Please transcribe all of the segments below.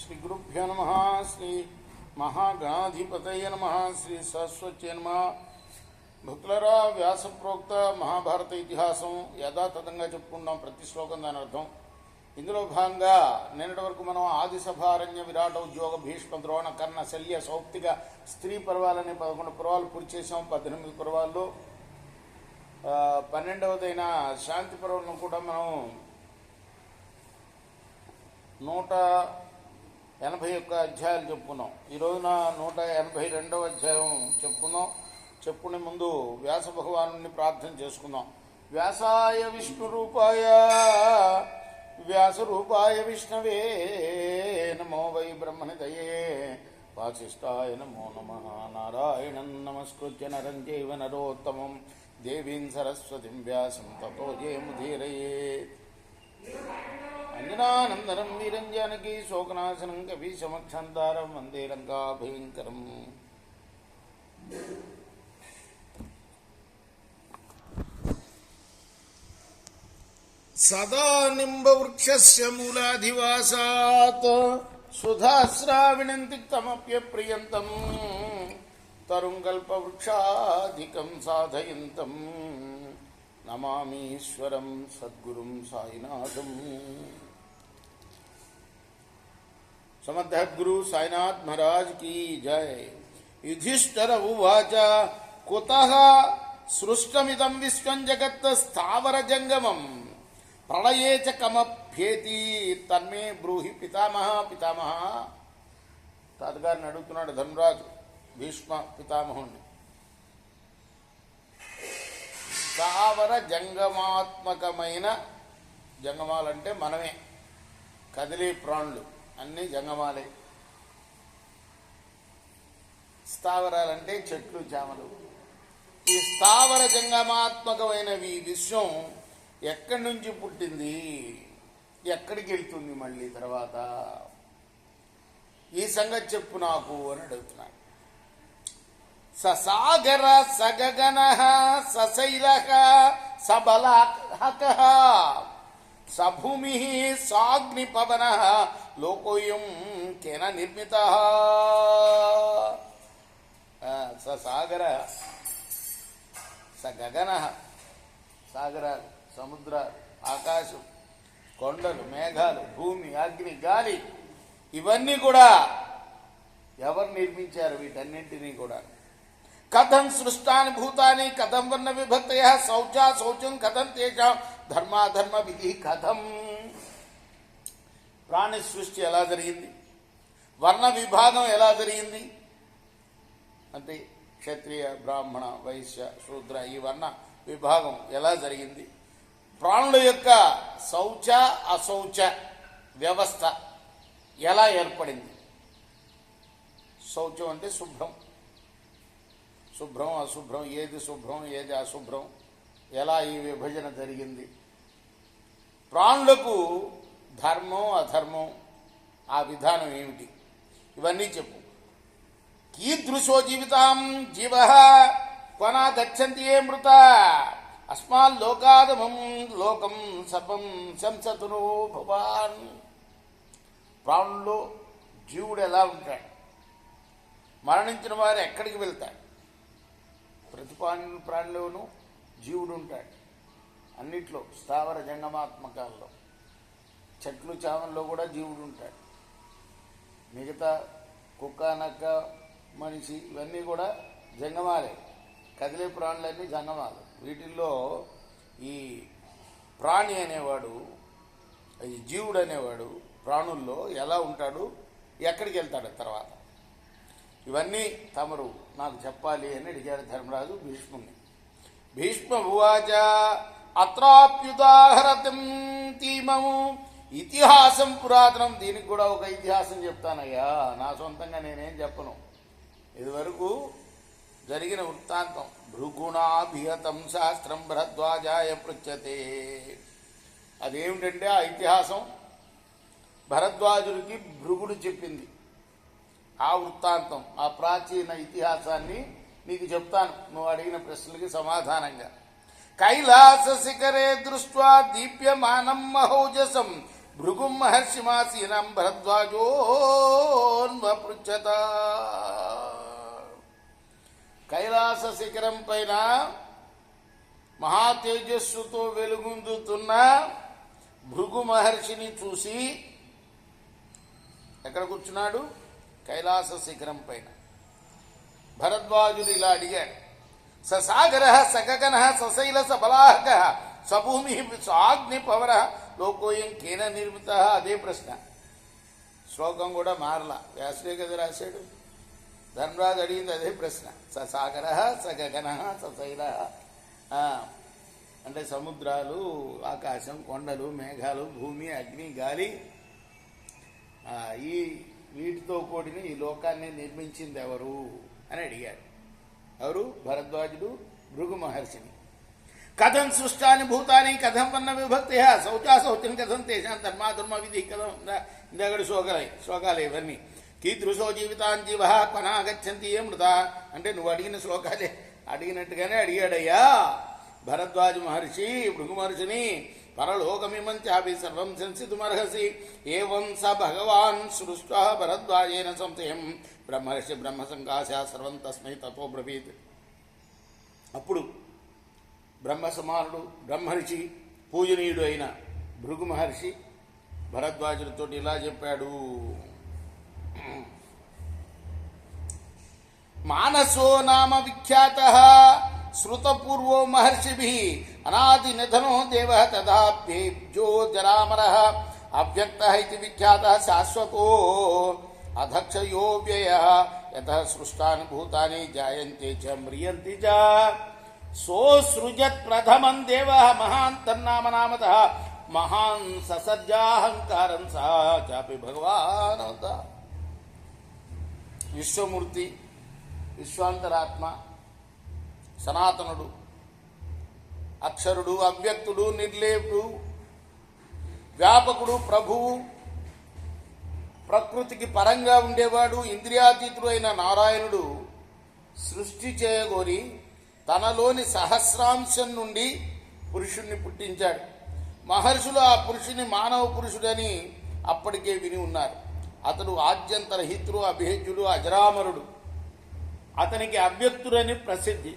శ్రీ గురుభ్యో నమ. శ్రీ మహాగణాధిపతయ నమ. శ్రీ సరస్వత్యై నమ. భక్తులరా, వ్యాసప్రోక్త మహాభారత ఇతిహాసం యథాతథంగా చెప్పుకున్నాం. ప్రతి శ్లోకం దాని అర్థం. ఇందులో భాగంగా నిన్నటి వరకు మనం ఆదిసభారణ్య విరాట ఉద్యోగ భీష్మ ద్రోణ కర్ణ శల్య సౌప్తిక స్త్రీ పర్వాలని 11 పర్వాలు పూర్తి చేసాం. 18 పర్వాల్లో 12వదైన శాంతి పర్వాలను కూడా మనం 181 అధ్యాయాలు చెప్పుకున్నాం. ఈ రోజున 182వ అధ్యాయం చెప్పుకునే ముందు వ్యాస భగవాను ప్రార్థన చేసుకుందాం. వ్యాసాయ విష్ణు రూపాయ వ్యాసరూపాయ విష్ణవే నమో వై బ్రహ్మనిదయే వాసిష్ఠాయ నమో నమః. నారాయణం నమస్కృత్య నరం చైవ నరోత్తమం దేవీం సరస్వతిం వ్యాసం తతో జయముదీరయేత్. అంజనానందనం వీరం జానకీ శోకనాశనం కపీశమక్షంతారం వందే లంకాభయంకరం. సదా నింబవృక్షస్య మూలాధివాసాత్ సుధాస్రావిణం తిక్తమప్యప్రియంతం తరుం కల్పవృక్షాధికం సాధయంతం నమామీశ్వరం సద్గురుం సాయినాథం. సమర్థ గురు సాయినాథ్ మహారాజ్ కీ జయ. యుధిష్ఠిర ఉవాచ కుతః సృష్టమిదం విశ్వం జగత్ స్థావర జంగమం ప్రళయే చ కమభ్యేతి తన్మే బ్రూహి పితామహ. పితామహ తాతగారిని అడుగుతున్నాడు ధర్మరాజు భీష్మ పితామహుణ్ణి. స్థావర జంగమాత్మకమైన, జంగమాలంటే మనమే, కదిలే ప్రాణులు అన్నీ జంగమాలే. స్థావరాలంటే చెట్లు చేమలు. ఈ స్థావర జంగమాత్మకమైనవి విశ్వం ఎక్కడి నుంచి పుట్టింది, ఎక్కడికి వెళ్తుంది మళ్ళీ తర్వాత, ఈ సంగతి చెప్పు నాకు అని అడుగుతున్నాడు. ససాగర సగగన సశైల సబలాహక సభూమి సాగ్నిపవన లోకోయం కేన నిర్మిత. ససాగర సగగన, సాగరాలు, సముద్రాలు, ఆకాశం, కొండలు, మేఘాలు, భూమి, అగ్ని, గాలి, ఇవన్నీ కూడా ఎవరు నిర్మించారు? వీటన్నింటినీ కూడా. కథం సృష్టాని భూతాని కథం వర్ణ విభక్తయ శౌచం కథం తేజాం ధర్మాధర్మ విధి కథం. ప్రాణి సృష్టి ఎలా జరిగింది, వర్ణ విభాగం ఎలా జరిగింది అంటే క్షత్రియ బ్రాహ్మణ వైశ్య శూద్ర ఈ వర్ణ విభాగం ఎలా జరిగింది, ప్రాణుల యొక్క శౌచ అశౌచ వ్యవస్థ ఎలా ఏర్పడింది. శౌచం అంటే శుభ్రం, శుభ్రం అశుభ్రం, ఏది శుభ్రం ఏది అశుభ్రం, ఎలా ఈ విభజన జరిగింది. ప్రాణులకు ధర్మం అధర్మం ఆ విధానం ఏమిటి, ఇవన్నీ చెప్పు. కీదృశో జీవితాం జీవ కొనా గచ్చంతి ఏ మృత అస్మాల్లోకాదమం లోకం సర్వం శంసతునో భవాన్. ప్రాణుల్లో జీవుడు ఎలా ఉంటాడు, మరణించిన వారు ఎక్కడికి వెళ్తాడు? ప్రతి ప్రాణిలోనూ జీవుడు ఉంటాడు. అన్నిట్లో స్థావర జంగమాత్మకాల్లో, చెట్లు చామల్లో కూడా జీవుడు ఉంటాడు. మిగతా కుక్క నక్క మనిషి ఇవన్నీ కూడా జంగమాలే. కదిలే ప్రాణులన్నీ జంగమాలు. వీటిల్లో ఈ ప్రాణి అనేవాడు, ఈ జీవుడు అనేవాడు ప్రాణుల్లో ఎలా ఉంటాడు, ఎక్కడికి వెళ్తాడు తర్వాత, ఇవన్నీ తమరు నాకు చెప్పాలి అని అడిగారు ధర్మరాజు భీష్ముని. భీష్మ ఉవాచ అత్రాప్యుదాహరతం తీమము ఇతిహాసం పురాతనం. దీనికి కూడా ఒక ఇతిహాసం చెప్తానయ్యా, నా సొంతంగా నేనేం చెప్పను. ఇదివరకు జరిగిన వృత్తాంతం. భృగుణాభిహతం శాస్త్రం భరద్వాజాయ పృచ్యతే. అదేమిటంటే ఆ ఇతిహాసం భరద్వాజుడికి భృగుడు చెప్పింది. ఆ వృత్తాంతం, ఆ ప్రాచీన ఇతిహాసాన్ని నీకు చెప్తాను నువ్వు అడిగిన ప్రశ్నలకి సమాధానంగా. కైలాస శిఖరే దృష్ట్వా దీప్యమానం మహౌజసం భృగుం మహర్షిమాసీనం భరద్వాజోన్వపృచ్చత. కైలాస శిఖరం పైన మహా తేజస్సుతో వెలుగొందుతున్న భృగు మహర్షిని చూసి, ఎక్కడ కూర్చున్నాడు? కైలాస శిఖరం పైన. భరద్వాజుడు ఇలా అడిగాడు, ససాగర సగగన సశైల సబలాహక సభూమి సాగ్ని పవర లోకోయం కేన నిర్మిత. అదే ప్రశ్న. శ్లోకం కూడా మారలా, వ్యాసుడే కదా రాశాడు. ధర్మరాజు అడిగింది అదే ప్రశ్న. ససాగర సగగన సశైల అంటే సముద్రాలు, ఆకాశం, కొండలు, మేఘాలు, భూమి, అగ్ని, గాలి, ఈ వీటితో కూడిన ఈ లోకాన్ని నిర్మించింది ఎవరు అని అడిగాడు. ఎవరు? భరద్వాజుడు భృగు మహర్షిని. కథం సృష్టాని భూతాని కథం వన్న విభక్తి శౌచాశౌచం కథం తేషాం ధర్మా ధర్మ విధి కథం. ఇందగడు శ్లోకాలే ఇవన్నీ. కీదృశో జీవితాన్ జీవ కొనాగచ్చంతి ఏ మృత అంటే నువ్వు అడిగిన శ్లోకాలే అడిగినట్టుగానే అడిగాడయ్యా భరద్వాజ మహర్షి భృగు మహర్షిని. పరలోకమిమం చాపి సర్వం సంసితుమర్హసి ఏవం స భగవాన్ సృష్ట్వా భరద్వాజేన సంశయం బ్రహ్మర్షి బ్రహ్మ సంకాశ సర్వం తస్మై తతో బ్రవీత్. అప్పుడు బ్రహ్మ సమానుడు బ్రహ్మర్షి పూజనీయుడు అయిన భృగు మహర్షి భరద్వాజుడితో ఇలా చెప్పాడు. మానసో నామ విఖ్యాత శ్రుతపూర్వో మహర్షిభిః అనాది నిధనో దేవ తదాభ్యేభ్యో జరామర అవ్యక్త ఇది విఖ్యాత శాశ్వతో అధక్షయో వ్యయ యత సృష్టాని భూతాని జాయంతే చ మ్రియంతి చ సోసృజత్ ప్రథమం దేవ మహాన్ తన్నామ నామత మహాన్ ససర్జాహంకారం సా చాపి భగవాన్. విశ్వమూర్తి, విశ్వాంతరాత్మ, సనాతనుడు, అక్షరుడు, అవ్యక్తుడు, నిర్లేపుడు, వ్యాపకుడు, ప్రభువు, ప్రకృతికి పరంగా ఉండేవాడు, ఇంద్రియాతీతుడు అయిన నారాయణుడు సృష్టి చేయగోరి తనలోని సహస్రాంశం నుండి పురుషుణ్ణి పుట్టించాడు. మహర్షులు ఆ పురుషుని మానవ పురుషుడని అప్పటికే విని ఉన్నారు. అతడు ఆద్యంతరహితుడు, అభేద్యుడు, అజరామరుడు. అతనికి అవ్యక్తుడని ప్రసిద్ధి.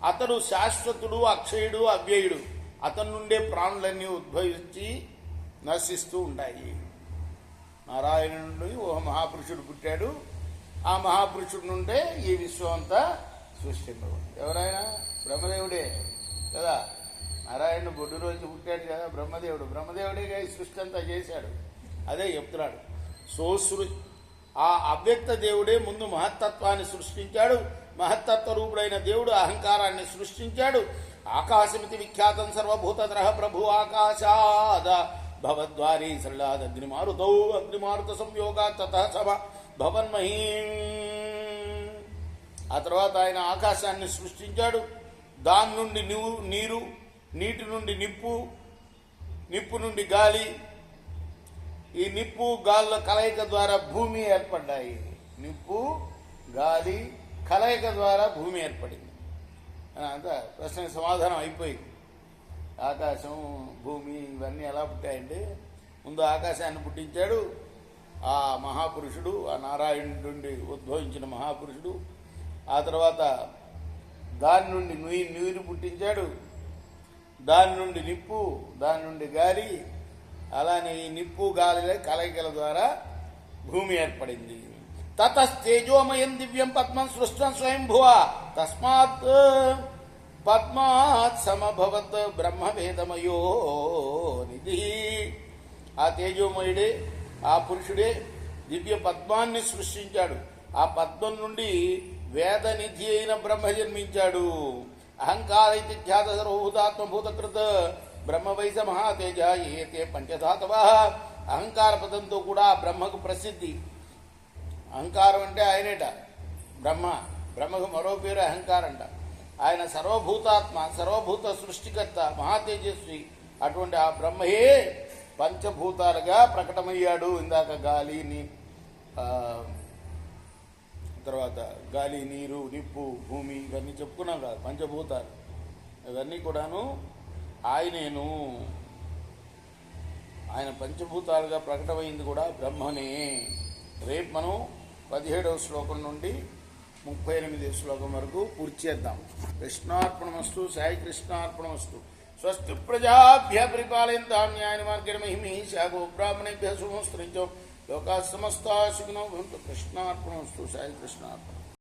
అతడు శాశ్వతుడు, అక్షయుడు, అవ్యయుడు. అతని నుండే ప్రాణులన్నీ ఉద్భవించి నశిస్తూ ఉంటాయి. నారాయణ నుండి ఓ మహాపురుషుడు పుట్టాడు. ఆ మహాపురుషుడి నుండే ఈ విశ్వం అంతా సృష్టింపబడింది. ఎవరైనా బ్రహ్మదేవుడే కదా. నారాయణుడు బొడ్డు రోజు పుట్టాడు కదా బ్రహ్మదేవుడు. బ్రహ్మదేవుడిగా ఈ సృష్టి అంతా చేశాడు. అదే చెప్తున్నాడు. ఆ అవ్యక్త దేవుడే ముందు మహత్తత్వాన్ని సృష్టించాడు. మహత్తత్వ రూపుడైన దేవుడు అహంకారాన్ని సృష్టించాడు. ఆకాశమితి విఖ్యాతం సర్వభూతద్రహ ప్రభు ఆకాశాద భవద్వారీ సరళాద్ అగ్నిమారుతౌ అగ్నిమారుత సంయోగా తత సమ భవన్మహీ. ఆ తర్వాత ఆయన ఆకాశాన్ని సృష్టించాడు. దాని నుండి నీరు, నీటి నుండి నిప్పు, నిప్పు నుండి గాలి, ఈ నిప్పు గాళ్ళ కలయిక ద్వారా భూమి ఏర్పడ్డాయి. నిప్పు గాలి కలయిక ద్వారా భూమి ఏర్పడింది. అంతా ప్రశ్నకు సమాధానం అయిపోయింది. ఆకాశం, భూమి ఇవన్నీ ఎలా పుట్టాయంటే ముందు ఆకాశాన్ని పుట్టించాడు ఆ మహాపురుషుడు, ఆ నారాయణుడి నుండి ఉద్భవించిన మహాపురుషుడు. ఆ తర్వాత దాని నుండి నీరు పుట్టించాడు. దాని నుండి నిప్పు, దాని నుండి గాలి, అలానే ఈ నిప్పు గాలిల కలయికల ద్వారా భూమి ఏర్పడింది. తతస్తేజోమయం దివ్యం పద్మం సృష్టం స్వయంభువ తస్మాత్ పద్మాత్ సమభవత్ బ్రహ్మవేదమయో నిధి. ఆ తేజోమయుడే, ఆ పురుషుడే దివ్య పద్మాన్ని సృష్టించాడు. ఆ పద్మం నుండి వేదనిధి అయిన బ్రహ్మ జన్మించాడు. అహంకార ఇది ఖ్యాత సర్వభూతాత్మభూతకృత బ్రహ్మవైస మహాతేజ ఏతే పంచధాతవ. అహంకార పదంతో కూడా బ్రహ్మకు ప్రసిద్ధి. అహంకారం అంటే ఆయనేట బ్రహ్మకు మరో పేరు అహంకారంట. ఆయన సర్వభూతాత్మ, సర్వభూత సృష్టికర్త, మహాతేజస్వి. అటువంటి ఆ బ్రహ్మయే పంచభూతాలుగా ప్రకటమయ్యాడు. ఇందాక గాలి, తర్వాత గాలి, నీరు, నిప్పు, భూమి ఇవన్నీ చెప్పుకున్నాం కదా పంచభూతాలు. ఇవన్నీ కూడాను ఆయనేను. ఆయన పంచభూతాలుగా ప్రకటమైంది కూడా బ్రహ్మనే. రేపు మనం 17వ శ్లోకం నుండి 38వ శ్లోకం వరకు పూర్తి చేద్దాం. కృష్ణార్పణమస్తు. సాయి కృష్ణార్పణమస్తు. స్వస్తి ప్రజాభ్య పరిపాలయంతాం న్యాయ మార్గేణ మహిమహీషా గోబ్రాహ్మణేభ్య శుభమస్తు. లోకా సమస్తా సుఖినో భవంతు. కృష్ణార్పణమస్తు. సాయి కృష్ణార్పణం.